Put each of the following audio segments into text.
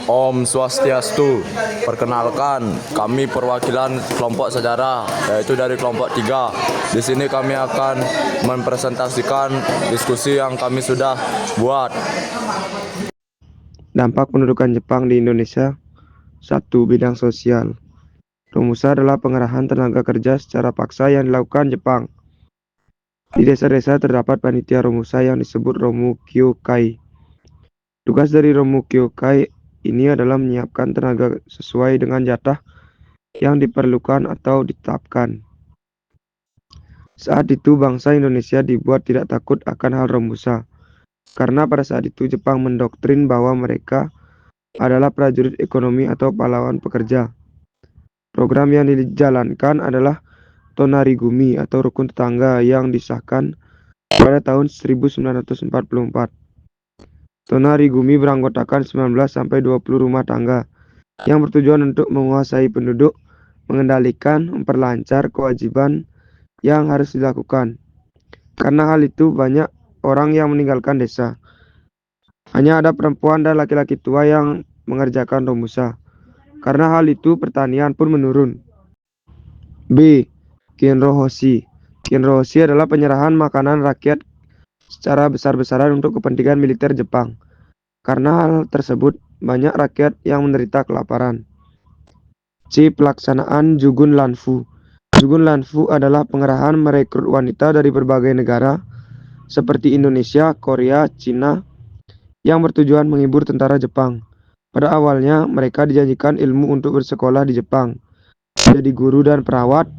Om Swastiastu. Perkenalkan, kami perwakilan kelompok sejarah, yaitu dari kelompok 3. Di sini kami akan mempresentasikan diskusi yang kami sudah buat. Dampak pendudukan Jepang di Indonesia. 1. Bidang sosial. Romusa adalah pengerahan tenaga kerja secara paksa yang dilakukan Jepang. Di desa-desa terdapat panitia Romusa yang disebut Romu Kyokai. Tugas dari Romu Kyokai ini adalah menyiapkan tenaga sesuai dengan jatah yang diperlukan atau ditetapkan. Saat itu bangsa Indonesia dibuat tidak takut akan hal Romusa, karena pada saat itu Jepang mendoktrin bahwa mereka adalah prajurit ekonomi atau pahlawan pekerja. Program yang dijalankan adalah Tonarigumi atau rukun tetangga yang disahkan pada tahun 1944. Tonarigumi beranggotakan 19-20 rumah tangga yang bertujuan untuk menguasai penduduk, mengendalikan, memperlancar kewajiban yang harus dilakukan. Karena hal itu banyak orang yang meninggalkan desa. Hanya ada perempuan dan laki-laki tua yang mengerjakan romusa. Karena hal itu pertanian pun menurun. B. Kinrohoshi. Kinrohoshi adalah penyerahan makanan rakyat secara besar-besaran untuk kepentingan militer Jepang. Karena hal tersebut, banyak rakyat yang menderita kelaparan. C. Pelaksanaan Jugun Lanfu. Jugun Lanfu adalah pengerahan merekrut wanita dari berbagai negara seperti Indonesia, Korea, Cina yang bertujuan menghibur tentara Jepang. Pada awalnya, mereka dijanjikan ilmu untuk bersekolah di Jepang, jadi guru dan perawat,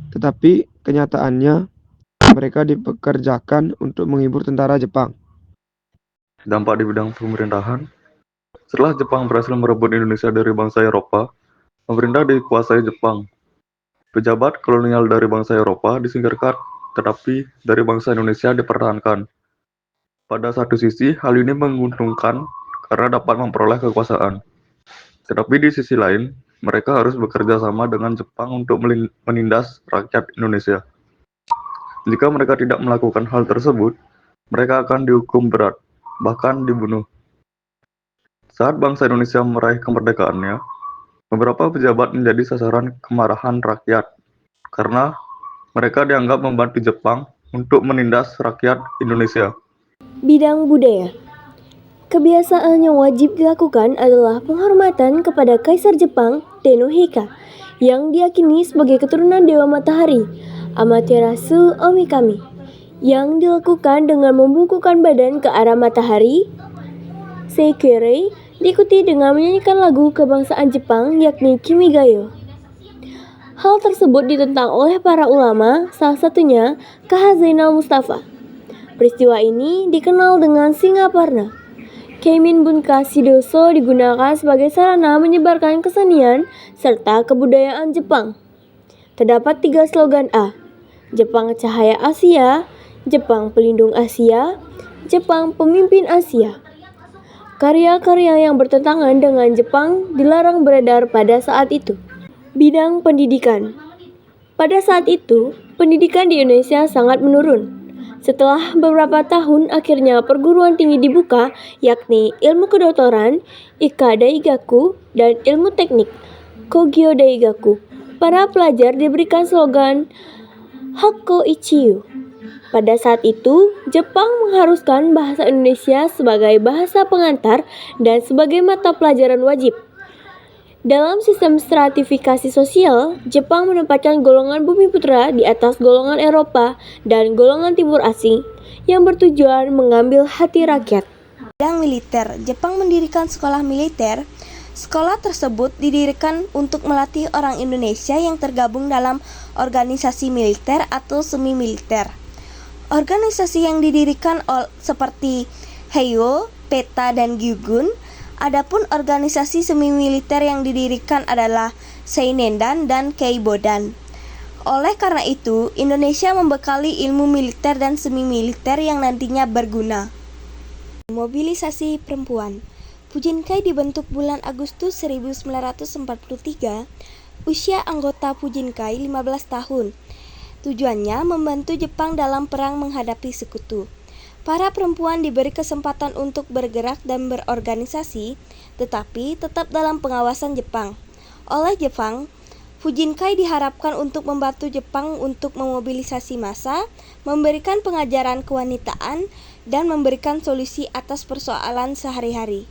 tetapi kenyataannya mereka dipekerjakan untuk menghibur tentara Jepang. Dampak di bidang pemerintahan. Setelah Jepang berhasil merebut Indonesia dari bangsa Eropa, pemerintah dikuasai Jepang. Pejabat kolonial dari bangsa Eropa disingkirkan, tetapi dari bangsa Indonesia dipertahankan. Pada satu sisi, hal ini menguntungkan karena dapat memperoleh kekuasaan. Tetapi di sisi lain, mereka harus bekerja sama dengan Jepang untuk menindas rakyat Indonesia. Jika mereka tidak melakukan hal tersebut, mereka akan dihukum berat, bahkan dibunuh. Saat bangsa Indonesia meraih kemerdekaannya, beberapa pejabat menjadi sasaran kemarahan rakyat karena mereka dianggap membantu Jepang untuk menindas rakyat Indonesia. Bidang budaya. Kebiasaan yang wajib dilakukan adalah penghormatan kepada Kaisar Jepang Tennohika yang diyakini sebagai keturunan Dewa Matahari Amaterasu Omikami, yang dilakukan dengan membungkukkan badan ke arah matahari. Seikirei diikuti dengan menyanyikan lagu kebangsaan Jepang yakni Kimigayo. Hal tersebut ditentang oleh para ulama, salah satunya K.H. Zainal Mustafa. Peristiwa ini dikenal dengan Singaparna. Keimin Bunka Shidoso digunakan sebagai sarana menyebarkan kesenian serta kebudayaan Jepang. Terdapat 3 slogan A: Jepang Cahaya Asia, Jepang Pelindung Asia, Jepang Pemimpin Asia. Karya-karya yang bertentangan dengan Jepang dilarang beredar pada saat itu. Bidang pendidikan. Pada saat itu, pendidikan di Indonesia sangat menurun. Setelah beberapa tahun, akhirnya perguruan tinggi dibuka, yakni ilmu kedokteran, Ika Daigaku, dan ilmu teknik, Kogyo Daigaku. Para pelajar diberikan slogan Hakko Ichiyu. Pada saat itu, Jepang mengharuskan bahasa Indonesia sebagai bahasa pengantar dan sebagai mata pelajaran wajib. Dalam sistem stratifikasi sosial, Jepang menempatkan golongan Bumiputra di atas golongan Eropa dan golongan Timur Asing yang bertujuan mengambil hati rakyat. Bidang militer. Jepang mendirikan sekolah militer. Sekolah tersebut didirikan untuk melatih orang Indonesia yang tergabung dalam organisasi militer atau semi-militer. Organisasi yang didirikan seperti Heigo, Peta, dan Gyugun. Adapun organisasi semi-militer yang didirikan adalah Seinendan dan Keibodan. Oleh karena itu, Indonesia membekali ilmu militer dan semi-militer yang nantinya berguna. Mobilisasi perempuan. Pujinkai dibentuk bulan Agustus 1943. Usia anggota Pujinkai 15 tahun. Tujuannya membantu Jepang dalam perang menghadapi sekutu. Para perempuan diberi kesempatan untuk bergerak dan berorganisasi, tetapi tetap dalam pengawasan Jepang. Oleh Jepang, Fujinkai diharapkan untuk membantu Jepang untuk memobilisasi massa, memberikan pengajaran kewanitaan, dan memberikan solusi atas persoalan sehari-hari.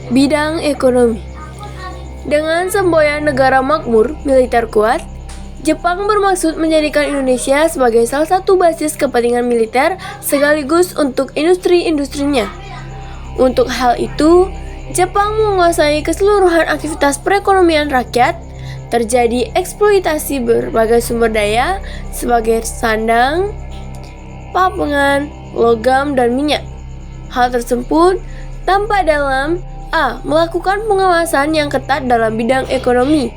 Bidang ekonomi. Dengan semboyan negara makmur, militer kuat, Jepang bermaksud menjadikan Indonesia sebagai salah satu basis kepentingan militer sekaligus untuk industri-industrinya. Untuk hal itu, Jepang menguasai keseluruhan aktivitas perekonomian rakyat, terjadi eksploitasi berbagai sumber daya sebagai sandang, papengan, logam, dan minyak. Hal tersebut tampak dalam A. Melakukan pengawasan yang ketat dalam bidang ekonomi.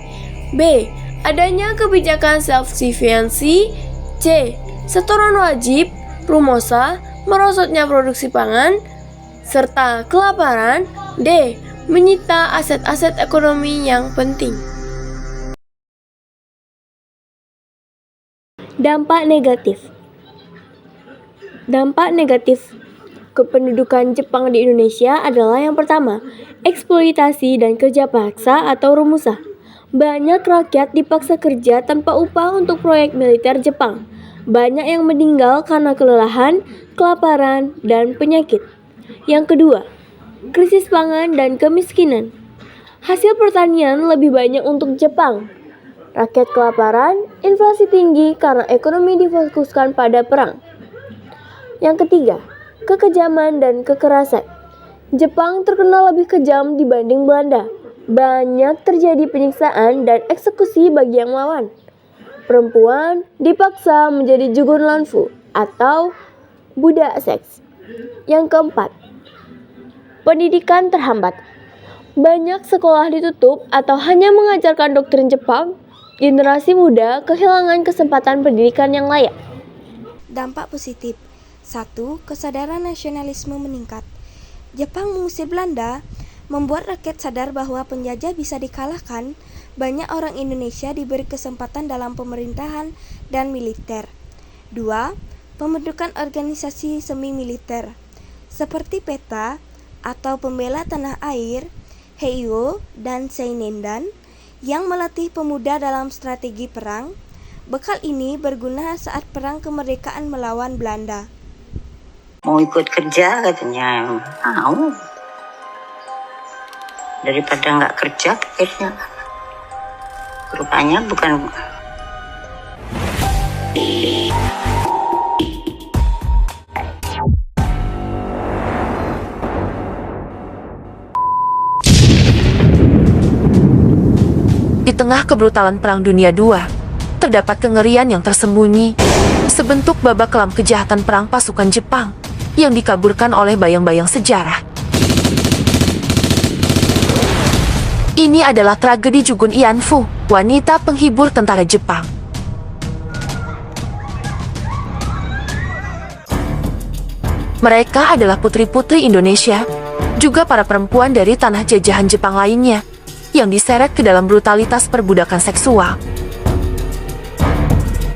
B. Adanya kebijakan self-sufficiency. C. Setoran wajib, rumosa, merosotnya produksi pangan, serta kelaparan. D. Menyita aset-aset ekonomi yang penting. Dampak negatif. Dampak negatif kependudukan Jepang di Indonesia adalah yang pertama, eksploitasi dan kerja paksa atau rumusa. Banyak rakyat dipaksa kerja tanpa upah untuk proyek militer Jepang. Banyak yang meninggal karena kelelahan, kelaparan, dan penyakit. Yang kedua, krisis pangan dan kemiskinan. Hasil pertanian lebih banyak untuk Jepang. Rakyat kelaparan, inflasi tinggi karena ekonomi difokuskan pada perang. Yang ketiga, kekejaman dan kekerasan. Jepang terkenal lebih kejam dibanding Belanda. Banyak terjadi penyiksaan dan eksekusi bagi yang melawan. Perempuan dipaksa menjadi jugun lanfu atau budak seks. Yang keempat, pendidikan terhambat. Banyak sekolah ditutup atau hanya mengajarkan doktrin Jepang. Generasi muda kehilangan kesempatan pendidikan yang layak. Dampak positif. 1. Kesadaran nasionalisme meningkat. Jepang mengusir Belanda, membuat rakyat sadar bahwa penjajah bisa dikalahkan. Banyak orang Indonesia diberi kesempatan dalam pemerintahan dan militer. 2. Pembentukan organisasi semi-militer seperti PETA atau Pembela Tanah Air, Heiyo, dan Seinendan yang melatih pemuda dalam strategi perang. Bekal ini berguna saat perang kemerdekaan melawan Belanda. Mau ikut kerja katanya, mau. Daripada nggak kerja akhirnya. Rupanya bukan. Di tengah kebrutalan Perang Dunia II, terdapat kengerian yang tersembunyi, sebentuk babak kelam kejahatan perang pasukan Jepang yang dikaburkan oleh bayang-bayang sejarah. Ini adalah tragedi Jugun Ianfu, wanita penghibur tentara Jepang. Mereka adalah putri-putri Indonesia, juga para perempuan dari tanah jajahan Jepang lainnya, yang diseret ke dalam brutalitas perbudakan seksual.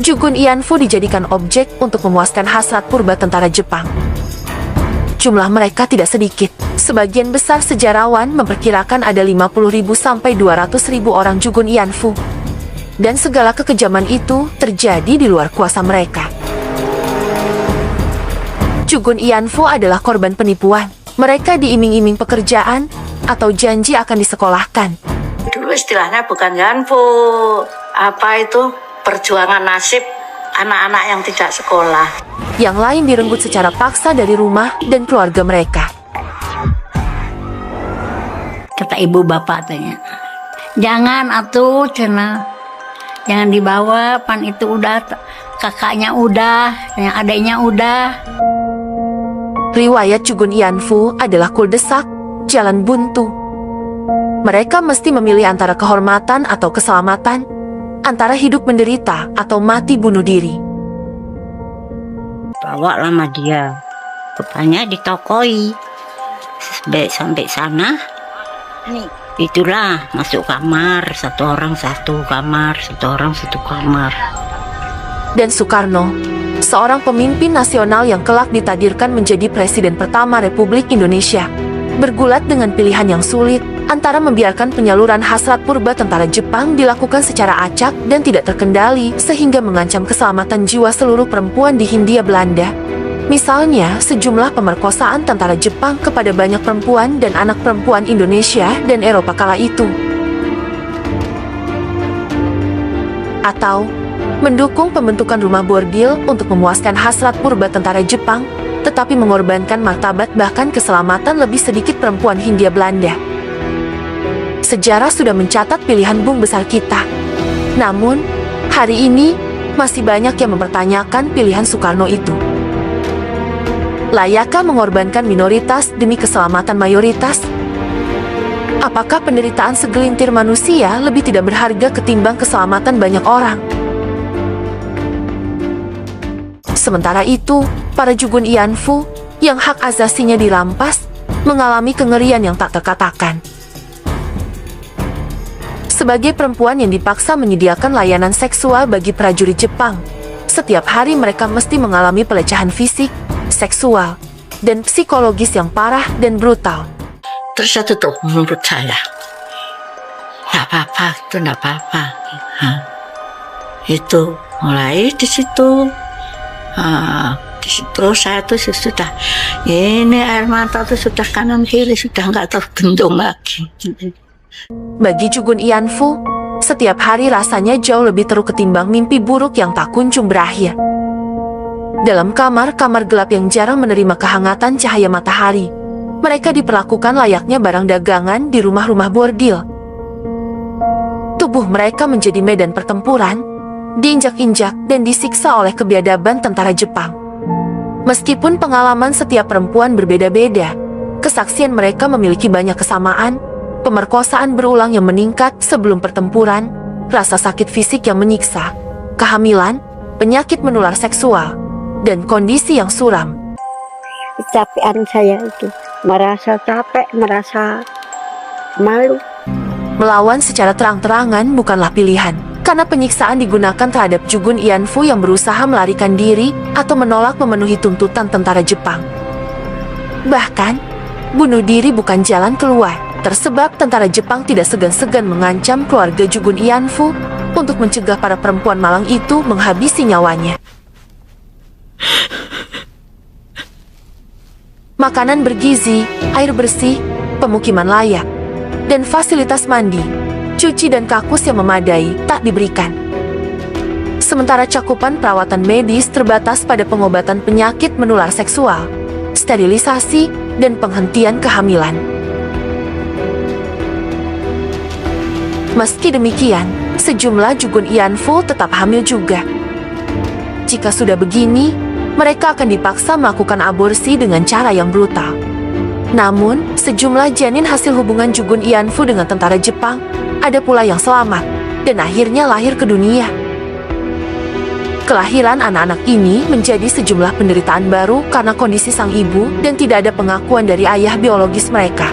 Jugun Ianfu dijadikan objek untuk memuaskan hasrat purba tentara Jepang. Jumlah mereka tidak sedikit. Sebagian besar sejarawan memperkirakan ada 50.000 sampai 200.000 orang Jugun Ianfu. Dan segala kekejaman itu terjadi di luar kuasa mereka. Jugun Ianfu adalah korban penipuan. Mereka diiming-iming pekerjaan atau janji akan disekolahkan. Dulu istilahnya bukan Yanfu, apa itu perjuangan nasib anak-anak yang tidak sekolah. Yang lain direnggut secara paksa dari rumah dan keluarga mereka. Kata ibu bapak tanya, jangan atuh cina, jangan dibawa, pan itu udah kakaknya udah, yang adiknya udah. Riwayat Jugun Ianfu adalah kuldesak, jalan buntu. Mereka mesti memilih antara kehormatan atau keselamatan, antara hidup menderita atau mati bunuh diri. Bawa lama dia, rupanya ditokoi. Sampai sana, itulah masuk kamar, satu orang satu kamar, satu orang satu kamar. Dan Soekarno seorang pemimpin nasional yang kelak ditakdirkan menjadi Presiden pertama Republik Indonesia, bergulat dengan pilihan yang sulit antara membiarkan penyaluran hasrat purba tentara Jepang dilakukan secara acak dan tidak terkendali sehingga mengancam keselamatan jiwa seluruh perempuan di Hindia Belanda. Misalnya, sejumlah pemerkosaan tentara Jepang kepada banyak perempuan dan anak perempuan Indonesia dan Eropa kala itu. Atau mendukung pembentukan rumah bordil untuk memuaskan hasrat purba tentara Jepang, tetapi mengorbankan martabat bahkan keselamatan lebih sedikit perempuan Hindia Belanda. Sejarah sudah mencatat pilihan bung besar kita. Namun, hari ini masih banyak yang mempertanyakan pilihan Soekarno itu. Layakkah mengorbankan minoritas demi keselamatan mayoritas? Apakah penderitaan segelintir manusia lebih tidak berharga ketimbang keselamatan banyak orang? Sementara itu, para Jugun Ianfu yang hak asasinya dirampas mengalami kengerian yang tak terkatakan. Sebagai perempuan yang dipaksa menyediakan layanan seksual bagi prajurit Jepang, setiap hari mereka mesti mengalami pelecehan fisik, seksual, dan psikologis yang parah dan brutal. Terus saya tutup menurut saya, nggak apa-apa, itu nggak apa-apa. Itu mulai di situ. Terus saya tuh sudah, ini air mata tuh sudah kanan kiri sudah nggak tergendung lagi. Bagi Jugun Ianfu, setiap hari rasanya jauh lebih teruk ketimbang mimpi buruk yang tak kunjung berakhir. Dalam kamar-kamar gelap yang jarang menerima kehangatan cahaya matahari, mereka diperlakukan layaknya barang dagangan di rumah-rumah bordil. Tubuh mereka menjadi medan pertempuran, diinjak-injak dan disiksa oleh kebiadaban tentara Jepang. Meskipun pengalaman setiap perempuan berbeda-beda, kesaksian mereka memiliki banyak kesamaan, pemerkosaan berulang yang meningkat sebelum pertempuran, rasa sakit fisik yang menyiksa, kehamilan, penyakit menular seksual, dan kondisi yang suram. Kecapean saya itu, merasa capek, merasa malu. Melawan secara terang-terangan bukanlah pilihan, karena penyiksaan digunakan terhadap Jugun Ianfu yang berusaha melarikan diri atau menolak memenuhi tuntutan tentara Jepang. Bahkan, bunuh diri bukan jalan keluar, tersebab tentara Jepang tidak segan-segan mengancam keluarga Jugun Ianfu untuk mencegah para perempuan malang itu menghabisi nyawanya. Makanan bergizi, air bersih, pemukiman layak, dan fasilitas mandi, cuci dan kakus yang memadai tak diberikan. Sementara cakupan perawatan medis terbatas pada pengobatan penyakit menular seksual, sterilisasi, dan penghentian kehamilan. Meski demikian, sejumlah Jugun Ianfu tetap hamil juga. Jika sudah begini, mereka akan dipaksa melakukan aborsi dengan cara yang brutal. Namun, sejumlah janin hasil hubungan Jugun Ianfu dengan tentara Jepang, ada pula yang selamat, dan akhirnya lahir ke dunia. Kelahiran anak-anak ini menjadi sejumlah penderitaan baru karena kondisi sang ibu dan tidak ada pengakuan dari ayah biologis mereka.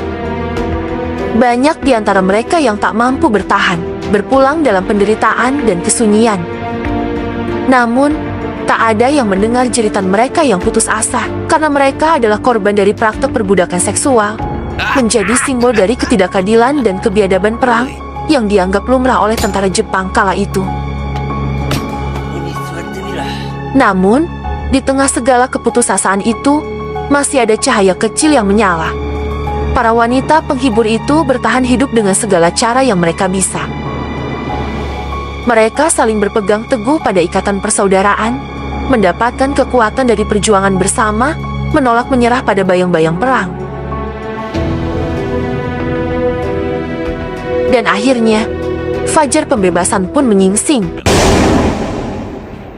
Banyak di antara mereka yang tak mampu bertahan, berpulang dalam penderitaan dan kesunyian. Namun, tak ada yang mendengar jeritan mereka yang putus asa, karena mereka adalah korban dari praktek perbudakan seksual, menjadi simbol dari ketidakadilan dan kebiadaban perang yang dianggap lumrah oleh tentara Jepang kala itu. Namun, di tengah segala keputusasaan itu, masih ada cahaya kecil yang menyala. Para wanita penghibur itu bertahan hidup dengan segala cara yang mereka bisa. Mereka saling berpegang teguh pada ikatan persaudaraan, mendapatkan kekuatan dari perjuangan bersama, menolak menyerah pada bayang-bayang perang. Dan akhirnya, fajar pembebasan pun menyingsing.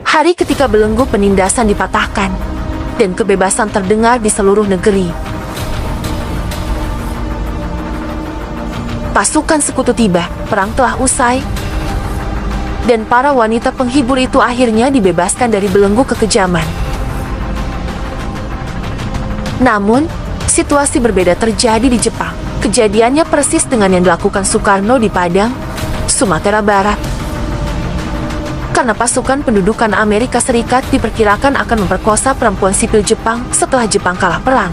Hari ketika belenggu penindasan dipatahkan, dan kebebasan terdengar di seluruh negeri. Pasukan sekutu tiba, perang telah usai, dan para wanita penghibur itu akhirnya dibebaskan dari belenggu kekejaman. Namun, situasi berbeda terjadi di Jepang. Kejadiannya persis dengan yang dilakukan Soekarno di Padang, Sumatera Barat. karena pasukan pendudukan Amerika Serikat diperkirakan akan memperkosa perempuan sipil Jepang setelah Jepang kalah perang.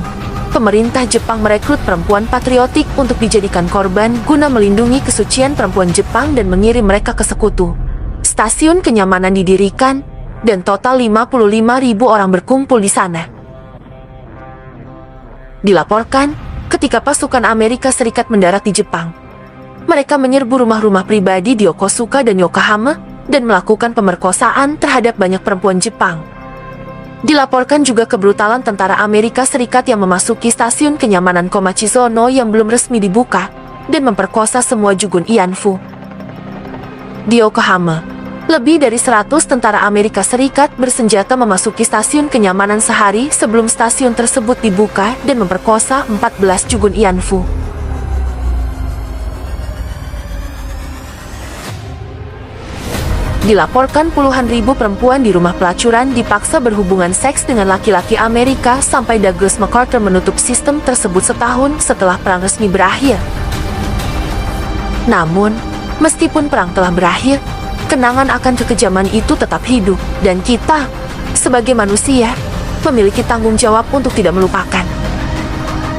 Pemerintah Jepang merekrut perempuan patriotik untuk dijadikan korban guna melindungi kesucian perempuan Jepang dan mengirim mereka ke sekutu. Stasiun kenyamanan didirikan dan total 55.000 orang berkumpul di sana. Dilaporkan, ketika pasukan Amerika Serikat mendarat di Jepang, mereka menyerbu rumah-rumah pribadi di Yokosuka dan Yokohama dan melakukan pemerkosaan terhadap banyak perempuan Jepang. Dilaporkan juga kebrutalan tentara Amerika Serikat yang memasuki stasiun kenyamanan Komachizono yang belum resmi dibuka dan memperkosa semua Jugun Ianfu. Di Yokohama, lebih dari 100 tentara Amerika Serikat bersenjata memasuki stasiun kenyamanan sehari sebelum stasiun tersebut dibuka dan memperkosa 14 Jugun Ianfu. Dilaporkan puluhan ribu perempuan di rumah pelacuran dipaksa berhubungan seks dengan laki-laki Amerika sampai Douglas MacArthur menutup sistem tersebut setahun setelah perang resmi berakhir. Namun, meskipun perang telah berakhir, kenangan akan kekejaman itu tetap hidup, dan kita, sebagai manusia, memiliki tanggung jawab untuk tidak melupakan.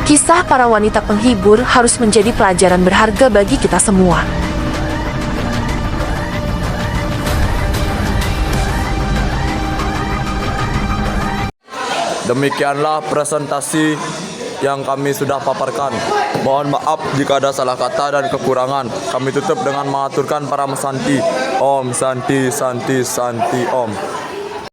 Kisah para wanita penghibur harus menjadi pelajaran berharga bagi kita semua. Demikianlah presentasi yang kami sudah paparkan. Mohon maaf jika ada salah kata dan kekurangan. Kami tutup dengan mengaturkan para mesanti. Om Santi Santi Santi Om.